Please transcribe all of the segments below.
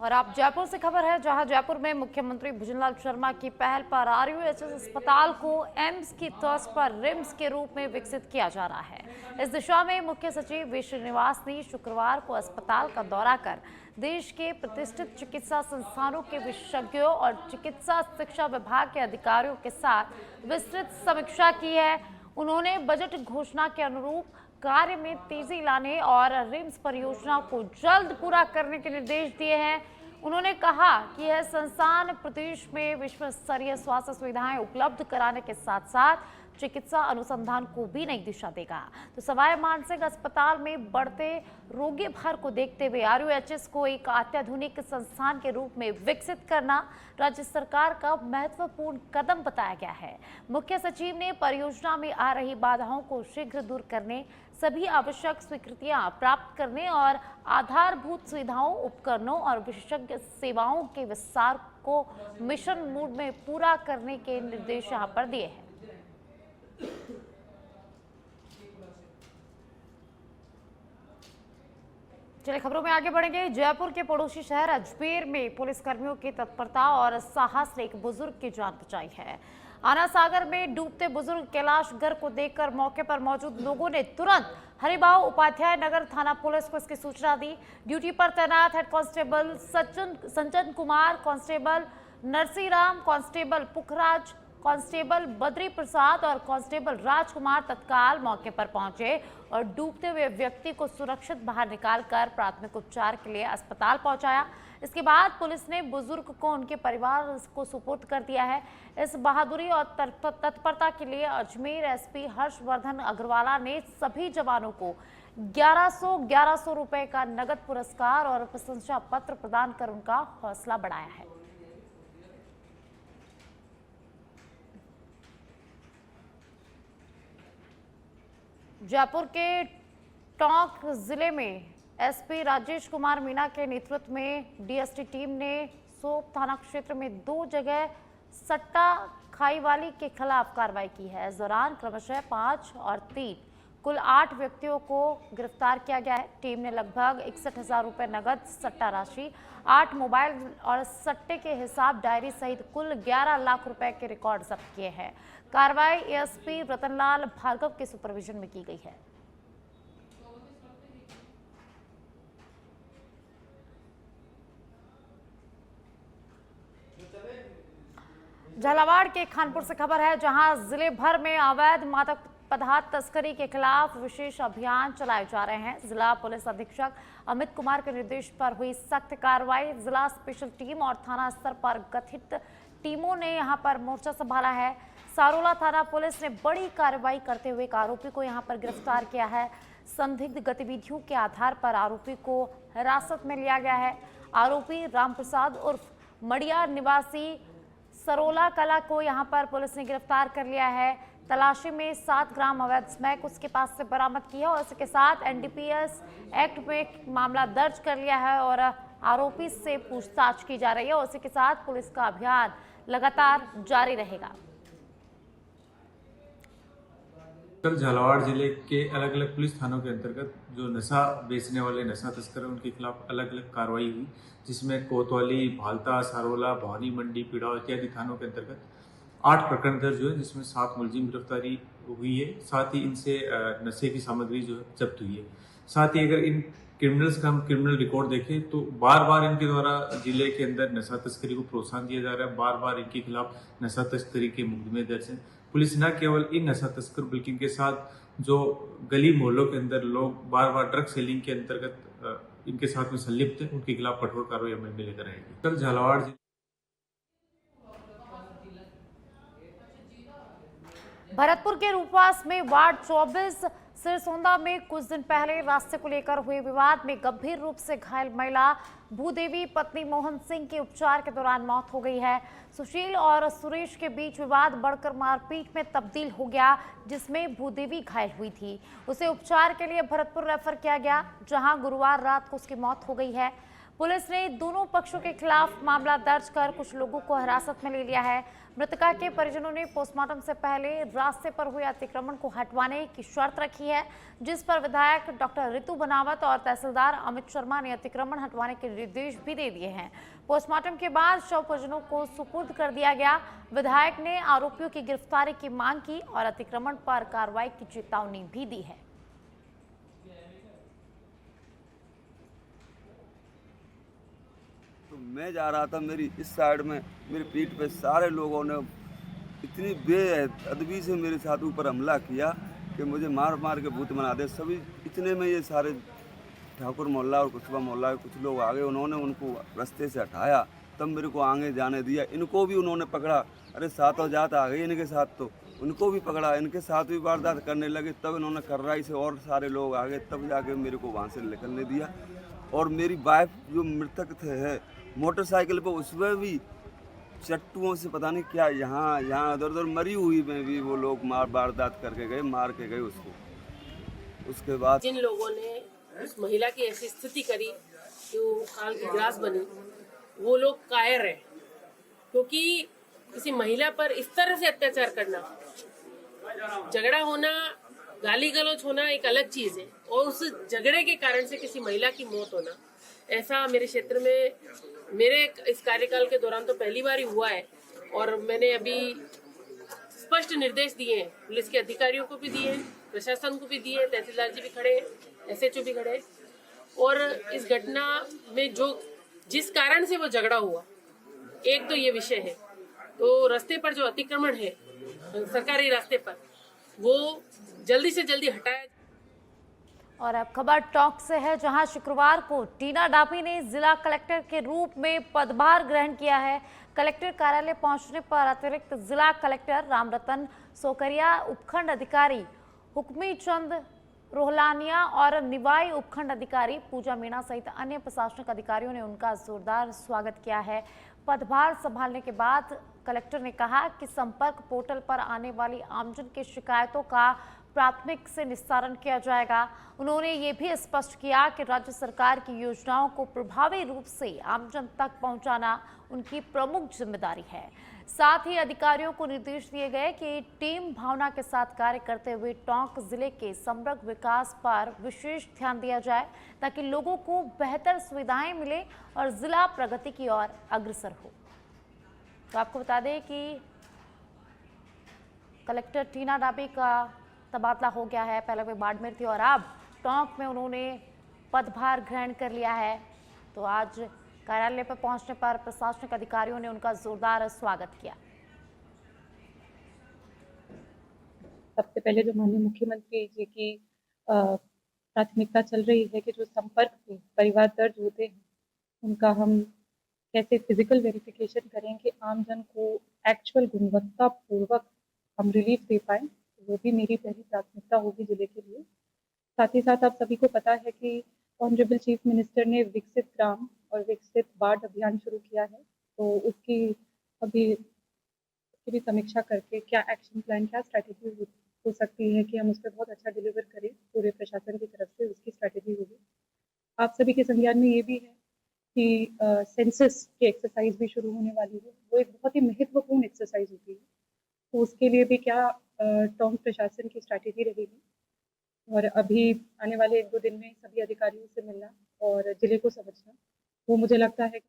और आप जयपुर से खबर है, जहां जयपुर में मुख्यमंत्री भुजनलाल शर्मा की पहल पर आरयूएचएस अस्पताल को एम्स की तर्ज पर रिम्स के रूप में विकसित किया जा रहा है। इस दिशा में मुख्य सचिव वी श्रीनिवास ने शुक्रवार को अस्पताल का दौरा कर देश के प्रतिष्ठित चिकित्सा संस्थानों के विशेषज्ञों और चिकित्सा शिक्षा विभाग के अधिकारियों के साथ विस्तृत समीक्षा की है। उन्होंने बजट घोषणा के अनुरूप कार्य में तेजी लाने और रिम्स परियोजना को जल्द पूरा करने के निर्देश दिए हैं। उन्होंने कहा कि यह संस्थान प्रदेश में विश्व स्तरीय स्वास्थ्य सुविधाएं उपलब्ध कराने के साथ साथ चिकित्सा अनुसंधान को भी नई दिशा देगा। तो सवाई मानसिंह अस्पताल में बढ़ते रोगी भर को देखते हुए आरयूएचएस को एक अत्याधुनिक संस्थान के रूप में विकसित करना राज्य सरकार का महत्वपूर्ण कदम बताया गया है। मुख्य सचिव ने परियोजना में आ रही बाधाओं को शीघ्र दूर करने, सभी आवश्यक स्वीकृतियां प्राप्त करने और आधारभूत सुविधाओं, उपकरणों और विशेषज्ञ सेवाओं के विस्तार को मिशन मोड में पूरा करने के निर्देश यहां पर दिए हैं। चलिए खबरों में आगे बढ़ेंगे। जयपुर के पड़ोसी शहर अजमेर में पुलिसकर्मियों की तत्परता और साहस ने एक बुजुर्ग की जान बचाई है। आना सागर में डूबते बुजुर्ग कैलाश गर्ग को देखकर मौके पर मौजूद लोगों ने तुरंत हरिभाऊ उपाध्याय नगर थाना पुलिस को इसकी सूचना दी। ड्यूटी पर तैनात head constable Sanjan Kumar, constable Narsiram, constable Pukhraj, constable Badri Prasad और कांस्टेबल राजकुमार तत्काल मौके पर पहुंचे और डूबते हुए व्यक्ति को सुरक्षित बाहर निकालकर प्राथमिक उपचार के लिए अस्पताल पहुंचाया। इसके बाद पुलिस ने बुजुर्ग को उनके परिवार को सुपुर्द कर दिया है। इस बहादुरी और तत्परता के लिए अजमेर एसपी हर्षवर्धन अग्रवाला ने सभी जवानों को 1100 रुपए का नगद पुरस्कार और प्रशंसा पत्र प्रदान कर उनका हौसला बढ़ाया है। जयपुर के टोंक जिले में एसपी राजेश कुमार मीना के नेतृत्व में डीएसटी टीम ने सोप थाना क्षेत्र में 2 जगह सट्टा खाईवाली के खिलाफ कार्रवाई की है। इस दौरान क्रमशः 5 और 3 कुल 8 व्यक्तियों को गिरफ्तार किया गया है। टीम ने लगभग 61,000 रुपए नगद, सट्टा राशि, 8 मोबाइल और सट्टे के हिसाब डायरी सहित कुल 11 लाख रुपए के रिकॉर्ड जब्त किए हैं। कार्रवाई एएसपी रतनलाल भार्गव के सुपरविजन में की गई है। झालावाड़ के खानपुर से खबर है, जहां जिले भर में अवैध मादक पदार्थ तस्करी के खिलाफ विशेष अभियान चलाए जा रहे हैं। जिला पुलिस अधीक्षक अमित कुमार के निर्देश पर हुई सख्त कार्रवाई। जिला स्पेशल टीम और थाना स्तर पर गठित टीमों ने यहां पर मोर्चा संभाला है। सारोला थाना पुलिस ने बड़ी कार्रवाई करते हुए एक आरोपी को यहां पर गिरफ्तार किया है। संदिग्ध गतिविधियों के आधार पर आरोपी को हिरासत में लिया गया है। आरोपी रामप्रसाद उर्फ मड़िया निवासी सरोला कला को यहां पर पुलिस ने गिरफ्तार कर लिया है। तलाशी में 7 ग्राम अवैध स्मैक उसके पास से बरामद किया और इसके साथ एनडीपीएस एक्ट में मामला दर्ज कर लिया है और आरोपी से पूछताछ की जा रही है और इसी के साथ पुलिस का अभियान लगातार जारी रहेगा। कल झालावाड़ जिले के अलग अलग पुलिस थानों के अंतर्गत जो नशा बेचने वाले नशा तस्कर हैं उनके खिलाफ अलग अलग कार्रवाई हुई, जिसमें कोतवाली, भालता, सारोला, भवानी मंडी, पिड़ाव इत्यादि थानों के अंतर्गत 8 प्रकरण दर्ज हुए, जिसमें 7 मुलजिम गिरफ्तारी हुई है। साथ ही इनसे नशे की सामग्री जो है जब्त हुई है। साथ ही अगर इन क्रिमिनल्स का हम क्रिमिनल रिकॉर्ड देखें तो बार बार इनके द्वारा जिले के अंदर नशा तस्करी को प्रोत्साहन दिया जा रहा है। बार बार इनके खिलाफ नशा तस्करी के मुकदमे दर्ज हैं। पुलिस न केवल इन नशा तस्कर बल्कि इनके साथ जो गली मोहल्लों के अंदर लोग बार बार ड्रग सेलिंग के अंतर्गत इनके साथ में संलिप्त है, उनके खिलाफ कठोर कार्रवाई अमल में लेकर आएगी। कल झालावाड़ भरतपुर के रूपवास में वार्ड 24 सिरसोंदा में कुछ दिन पहले रास्ते को लेकर हुए विवाद में गंभीर रूप से घायल महिला भूदेवी पत्नी मोहन सिंह के उपचार के दौरान मौत हो गई है। सुशील और सुरेश के बीच विवाद बढ़कर मारपीट में तब्दील हो गया, जिसमें भूदेवी घायल हुई थी। उसे उपचार के लिए भरतपुर रेफर किया गया, जहां गुरुवार रात को उसकी मौत हो गई है। पुलिस ने दोनों पक्षों के खिलाफ मामला दर्ज कर कुछ लोगों को हिरासत में ले लिया है। मृतका के परिजनों ने पोस्टमार्टम से पहले रास्ते पर हुए अतिक्रमण को हटवाने की शर्त रखी है, जिस पर विधायक डॉक्टर रितु बनावत और तहसीलदार अमित शर्मा ने अतिक्रमण हटवाने के निर्देश भी दे दिए हैं। पोस्टमार्टम के बाद शव परिजनों को सुपुर्द कर दिया गया। विधायक ने आरोपियों की गिरफ्तारी की मांग की और अतिक्रमण पर कार्रवाई की चेतावनी भी दी है। तो मैं जा रहा था, मेरी इस साइड में मेरी पीठ पे सारे लोगों ने इतनी बेअदबी से मेरे साथ ऊपर हमला किया कि मुझे मार मार के भूत बना दे। सभी इतने में ये सारे ठाकुर मोहल्ला और कुशबा मोहल्ला के कुछ लोग आ गए, उन्होंने उनको रास्ते से हटाया, तब मेरे को आगे जाने दिया। इनको भी उन्होंने पकड़ा, अरे सात औजात आ गई इनके साथ, तो उनको भी पकड़ा, इनके साथ भी वारदात करने लगे। तब इन्होंने कर्राई से और सारे लोग आ गए, तब जाके मेरे को वहाँ से निकलने दिया। और मेरी वाइफ जो मृतक थे मोटरसाइकिल पर, उसमें भी चट्टुओं से पता नहीं क्या यहाँ उधर उधर मरी हुई में भी वो लोग वारदात करके गए, मार के गए उसको। उसके बाद जिन लोगों ने उस महिला की ऐसी स्थिति करी कि वो काल की ग्रास बनी, वो लोग कायर हैं, क्योंकि किसी महिला पर इस तरह से अत्याचार करना, झगड़ा होना, गाली गलौज होना एक अलग चीज है, और उस झगड़े के कारण से किसी महिला की मौत होना, ऐसा मेरे क्षेत्र में मेरे इस कार्यकाल के दौरान तो पहली बार ही हुआ है। और मैंने अभी स्पष्ट निर्देश दिए हैं, पुलिस के अधिकारियों को भी दिए हैं, प्रशासन को भी दिए हैं, तहसीलदार जी भी खड़े हैं, SHO भी खड़े हैं। और इस घटना में जिस कारण से वो झगड़ा हुआ, एक तो ये विषय है, तो रास्ते पर जो अतिक्रमण है सरकारी रास्ते पर, वो जल्दी से जल्दी हटाया। और अब खबर टॉक से है, जहां शुक्रवार को टीना डाबी ने जिला कलेक्टर के रूप में पदभार ग्रहण किया है। कलेक्टर कार्यालय पहुंचने पर अतिरिक्त जिला कलेक्टर रामरतन सोकरिया, उपखंड अधिकारी हुक्मी चंद रोहलानिया और निवाई उपखंड अधिकारी पूजा मीणा सहित अन्य प्रशासनिक अधिकारियों ने उनका जोरदार स्वागत किया है। पदभार संभालने के बाद कलेक्टर ने कहा कि संपर्क पोर्टल पर आने वाली आमजन की शिकायतों का प्राथमिक से निस्तारण किया जाएगा। उन्होंने ये भी स्पष्ट किया कि राज्य सरकार की योजनाओं को प्रभावी रूप से आमजन तक पहुंचाना उनकी प्रमुख जिम्मेदारी है। साथ ही अधिकारियों को निर्देश दिए गए कि टीम भावना के साथ कार्य करते हुए टोंक जिले के समग्र विकास पर विशेष ध्यान दिया जाए, ताकि लोगों को बेहतर सुविधाएं मिले और जिला प्रगति की ओर अग्रसर हो। तो आपको बता दें कि कलेक्टर टीना डाबी का तबादला हो गया है। पहले वे बाड़मेर थी और अब टोंक में उन्होंने पदभार ग्रहण कर लिया है। तो आज कार्यालय पर पहुंचने पर प्रशासनिक अधिकारियों ने उनका जोरदार स्वागत किया। सबसे पहले जो माननीय मुख्यमंत्री जी की प्राथमिकता चल रही है कि जो संपर्क में परिवार दर्ज होते हैं, उनका हम कैसे फिजिकल वेरिफिकेशन करें कि आमजन को एक्चुअल गुणवत्ता पूर्वक हम रिलीफ दे पाएँ, वो भी मेरी पहली प्राथमिकता होगी जिले के लिए। साथ ही साथ आप सभी को पता है कि ऑनरेबल चीफ मिनिस्टर ने विकसित ग्राम और विकसित वार्ड अभियान शुरू किया है, तो उसकी भी समीक्षा करके क्या एक्शन प्लान, क्या स्ट्रैटेजी हो सकती है कि हम उस पर बहुत अच्छा डिलीवर करें पूरे प्रशासन की तरफ से, उसकी स्ट्रैटेजी होगी। आप सभी के संज्ञान में ये भी है कि सेंसस की एक्सरसाइज भी शुरू होने वाली है। वो एक बहुत ही महत्वपूर्ण एक्सरसाइज होती है, तो उसके लिए भी क्या टोंक प्रशासन की स्ट्रैटेजी रहेगी। और अभी आने वाले 1-2 दिन में सभी अधिकारियों से मिलना और जिले को समझना, वो मुझे लगता है।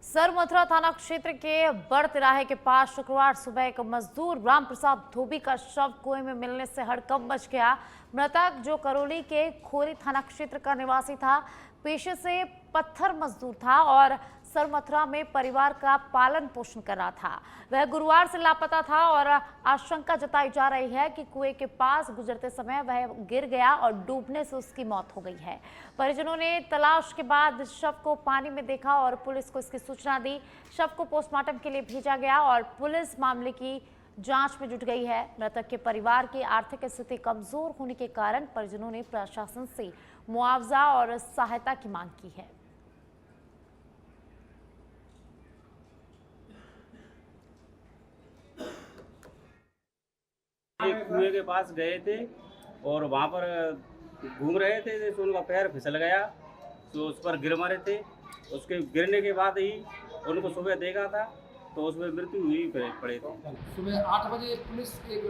सरमथुरा थाना क्षेत्र के बड़ तिराहे के पास शुक्रवार सुबह एक मजदूर राम प्रसाद धोबी का शव कुएं में मिलने से हड़कंप मच गया। मृतक, जो करौली के खोरी थाना क्षेत्र का निवासी था, पेशे से पत्थर मजदूर था और सरमथुरा में परिवार का पालन पोषण कर रहा था। वह गुरुवार से लापता था और आशंका जताई जा रही है कि कुएं के पास गुजरते समय वह गिर गया और डूबने से उसकी मौत हो गई है। परिजनों ने तलाश के बाद शव को पानी में देखा और पुलिस को इसकी सूचना दी। शव को पोस्टमार्टम के लिए भेजा गया और पुलिस मामले की जांच में जुट गई है। मृतक के परिवार की आर्थिक स्थिति कमजोर होने के कारण परिजनों ने प्रशासन से मुआवजा और सहायता की मांग की है। एक कुएं के पास गए थे और वहाँ पर घूम रहे थे तो उनका पैर फिसल गया तो उस पर गिर मरे थे। उसके गिरने के बाद ही उनको सुबह देखा था तो उसमें मृत्यु हुई पड़े थे। सुबह 8 बजे पुलिस एक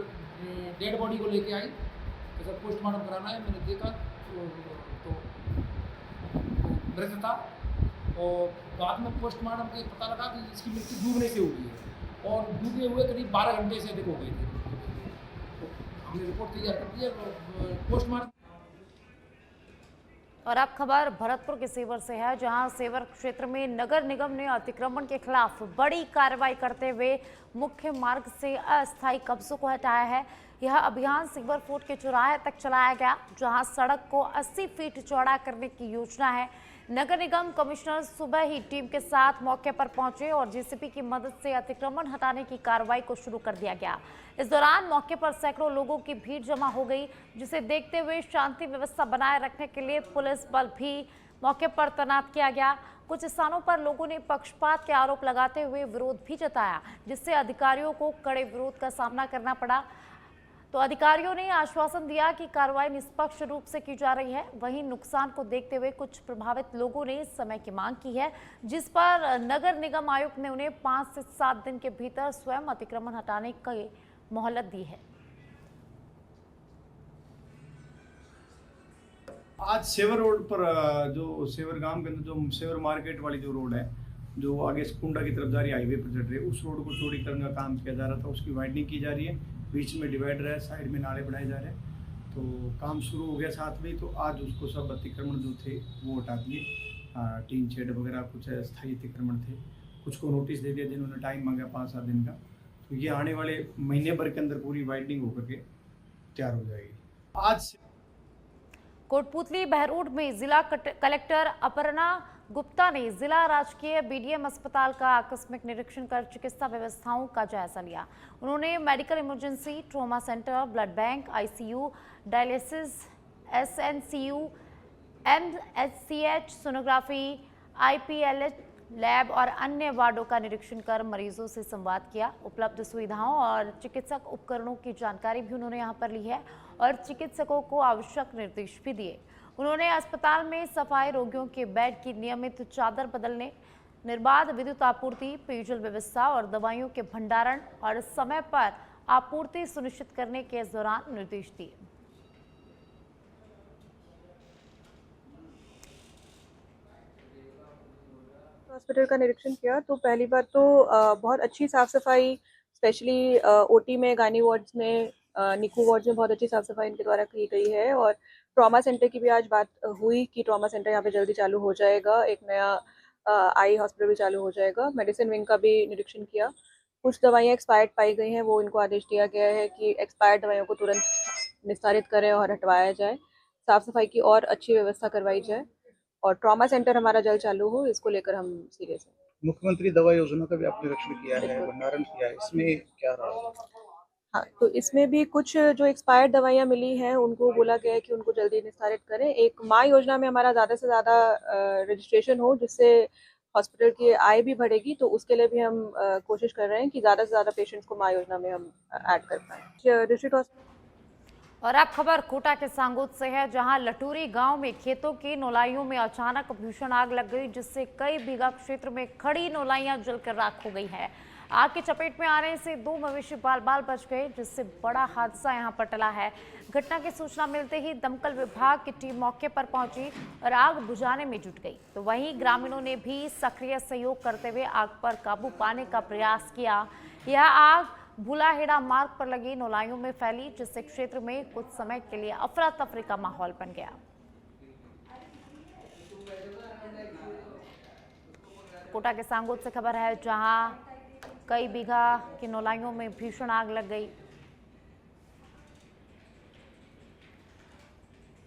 डेड बॉडी को लेके आई कि सर पोस्टमार्टम कराना है। मैंने देखा तो मृत था और बाद में पोस्टमार्टम के पता लगा कि इसकी मृत्यु डूबने से हुई है और डूबे हुए करीब 12 घंटे से अधिक हो गए थे। तो हमने रिपोर्ट तैयार कर दी है पोस्टमार्टम। और अब खबर भरतपुर के सेवर से है, जहां सेवर क्षेत्र में नगर निगम ने अतिक्रमण के खिलाफ बड़ी कार्रवाई करते हुए मुख्य मार्ग से अस्थायी कब्जों को हटाया है। यह अभियान सेवर फोर्ट के चौराहे तक चलाया गया, जहां सड़क को 80 फीट चौड़ा करने की योजना है। नगर निगम कमिश्नर सुबह ही टीम के साथ मौके पर पहुंचे और जेसीबी की मदद से अतिक्रमण हटाने की कार्रवाई को शुरू कर दिया गया। इस दौरान मौके पर सैकड़ों लोगों की भीड़ जमा हो गई, जिसे देखते हुए शांति व्यवस्था बनाए रखने के लिए पुलिस बल भी मौके पर तैनात किया गया। कुछ स्थानों पर लोगों ने पक्षपात के आरोप लगाते हुए विरोध भी जताया, जिससे अधिकारियों को कड़े विरोध का सामना करना पड़ा। तो अधिकारियों ने आश्वासन दिया कि कार्रवाई निष्पक्ष रूप से की जा रही है। वहीं नुकसान को देखते हुए कुछ प्रभावित लोगों ने समय की मांग की है, जिस पर नगर निगम आयुक्त ने उन्हें 5 से 7 दिन के भीतर स्वयं अतिक्रमण हटाने की मोहलत दी है। आज सेवर रोड पर जो सेवर गांव के अंदर जो सेवर मार्केट वाली जो रोड है, जो आगे कुंडा की तरफ जा रही है, हाईवे पर चढ़ रही है, उस रोड को चौड़ीकरण का काम किया जा रहा था। उसकी वाइडनिंग की जा रही है, बीच में डिवाइडर है, साइड में नाले बनाए जा रहे हैं। तो काम शुरू हो गया साथ में। तो आज उसको सब अतिक्रमण जो थे वो हटा दिए। टीन शेड वगैरह कुछ स्थायी अतिक्रमण थे, कुछ को नोटिस दे दिया जिन्होंने टाइम मांगा 5-7 दिन का। तो ये आने वाले महीने भर के अंदर पूरी वाइडनिंग होकर के तैयार हो जाएगी। आज कोटपूतली बहरोड में जिला कलेक्टर अपर्णा गुप्ता ने जिला राजकीय बीडीएम अस्पताल का आकस्मिक निरीक्षण कर चिकित्सा व्यवस्थाओं का जायजा लिया। उन्होंने medical emergency, trauma centre, blood bank, ICU, dialysis, SNCU, MHCH, sonography, IPLH lab और अन्य वार्डों का निरीक्षण कर मरीजों से संवाद किया। उपलब्ध सुविधाओं और चिकित्सक उपकरणों की जानकारी भी उन्होंने यहां पर ली है और चिकित्सकों को आवश्यक निर्देश भी दिए। उन्होंने अस्पताल में सफाई, रोगियों के बेड की नियमित चादर बदलने, निर्बाध विद्युत आपूर्ति, पेयजल व्यवस्था और दवाइयों के भंडारण और समय पर आपूर्ति सुनिश्चित करने के इस दौरान निर्देश दिए। हॉस्पिटल का निरीक्षण किया तो पहली बात तो बहुत अच्छी साफ सफाई, स्पेशली ओटी में, गायनी वार्ड्स में, निकू वार्ड्स में बहुत अच्छी साफ सफाई इनके द्वारा की गई है। और ट्रॉमा सेंटर की भी आज बात हुई कि ट्रॉमा सेंटर यहाँ पे जल्दी चालू हो जाएगा। एक नया आई हॉस्पिटल भी चालू हो जाएगा। मेडिसिन विंग का भी निरीक्षण किया। कुछ दवाइयाँ एक्सपायर्ड पाई गई हैं, वो इनको आदेश दिया गया है कि एक्सपायर्ड दवाइयों को तुरंत निस्तारित करें और हटवाया जाए। साफ सफाई की और अच्छी व्यवस्था करवाई जाए और ट्रॉमा सेंटर हमारा जल्द चालू हो, इसको लेकर हम सीरियस हैं। मुख्यमंत्री दवा योजना का भी आपने निरीक्षण किया है, भंडारण किया है, इसमें क्या रहा? हाँ, तो इसमें भी कुछ जो एक्सपायर्ड दवाइयाँ मिली हैं उनको बोला गया है कि उनको जल्दी निस्तारित करें। एक माँ योजना में हमारा ज़्यादा से ज़्यादा रजिस्ट्रेशन हो, जिससे हॉस्पिटल की आय भी बढ़ेगी। तो उसके लिए भी हम कोशिश कर रहे हैं कि ज़्यादा से ज़्यादा पेशेंट्स को माँ योजना में हम ऐड कर पाएँ। District hospital. और अब खबर कोटा के सांगोद से है, जहां लटूरी गांव में खेतों की नौलाइयों में अचानक भीषण आग लग गई, जिससे कई बीघा क्षेत्र में खड़ी नौलाइयां जलकर राख हो गई है। आग की चपेट में आने से 2 मवेशी बाल बाल बच गए, जिससे बड़ा हादसा यहां पर टला है। घटना की सूचना मिलते ही दमकल विभाग की टीम मौके पर पहुंची और आग बुझाने में जुट गई। तो वहीं ग्रामीणों ने भी सक्रिय सहयोग करते हुए आग पर काबू पाने का प्रयास किया। यह आग भूलाहेड़ा मार्ग पर लगी नौलाइयों में फैली, जिससे क्षेत्र में कुछ समय के लिए अफरा तफरी का माहौल बन गया। कोटा के सांगोद से खबर है, जहां कई बीघा की नौलाइयों में भीषण आग लग गई।